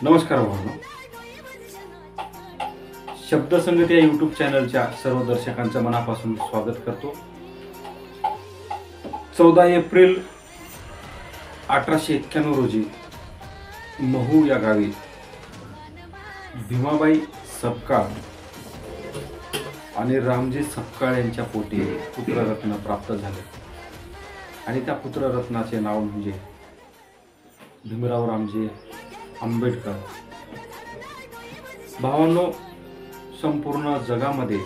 नमस्कार भावनो, शब्दसंगती या यूट्यूब चॅनलच्या सर्व दर्शकांचं मनापासून स्वागत करतो। 14 एप्रिल 1891 रोजी महू या गावी भीमाबाई सपकाळ आणि रामजी सपकाळ यांच्या पोटी पुत्ररत्न प्राप्त झाले आणि त्या पुत्ररत्नाचे नाव म्हणजे भीमराव रामजी आंबेडकर। भावांनो, संपूर्ण जगामध्ये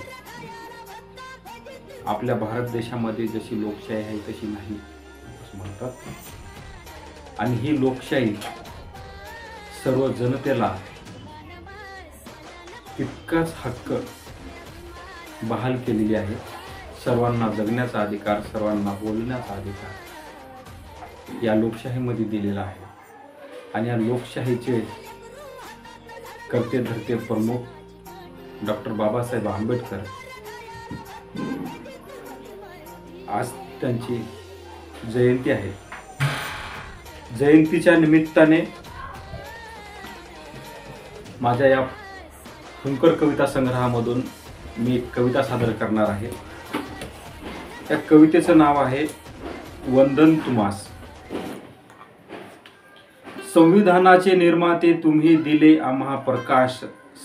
आपल्या भारत देशामध्ये जशी लोकशाही आहे तशी नाही असं म्हणतात आणि ही लोकशाही सर्व जनतेला तितकाच हक्क बहाल केलेली आहे। सर्वांना जगण्याचा अधिकार, सर्वांना बोलण्याचा अधिकार या लोकशाहीमध्ये दिलेला आहे आणि या लोकशाहीचे कर्ते धर्ते प्रमुख डॉक्टर बाबासाहेब आंबेडकर आज त्यांची जयंती आहे। जयंतीच्या निमित्ताने माझ्या या हुंकर कविता संग्रहामधून मी एक कविता सादर करणार आहे। त्या कवितेचं नाव आहे वंदन तुम्हास। संविधानाचे निर्माते तुम्ही दिले आम्हा प्रकाश,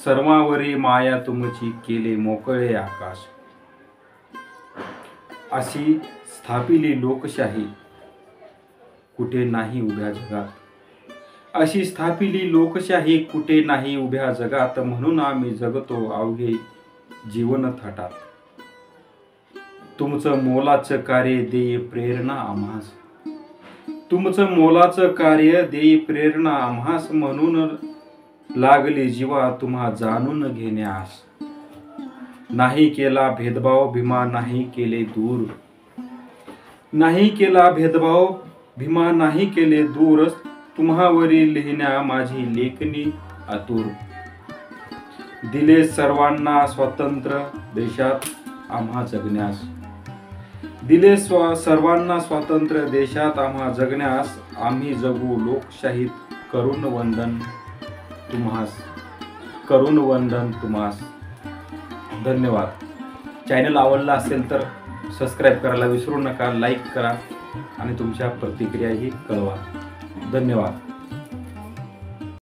सर्वांवरी माया तुमची केले मोकळे आकाश। अशी स्थापिली लोकशाही कुठे नाही उभ्या जगात, अशी स्थापिली लोकशाही कुठे नाही उभ्या जगात, म्हणून आम्ही जगतो अवघे जीवन थाटात। तुमचं मोलाचं कार्य देई प्रेरणा आम्हास, तुमचं मोलाचं कार्य देई प्रेरणा आम्हास, म्हणून लागली जीवा तुम्हा जाणून घेण्यास। नाही केला भेदभाव भीमा नाही केले दूर, नाही केला भेदभाव भीमा नाही केले दूर, तुम्हावरील लिहिण्या माझी लेखणी आतुर। दिले सर्वांना स्वातंत्र्य देशात आम्हा जगण्यास, दिले सर्वांना स्वातंत्र्य देशात आम्हा जगण्यास, आम्ही जगू लोकशाहीत करून वंदन तुम्हास, करून वंदन तुम्हास। धन्यवाद। चॅनल आवडला असेल तर सबस्क्राईब करायला विसरू नका, लाईक करा आणि तुमच्या प्रतिक्रियाही कळवा। धन्यवाद।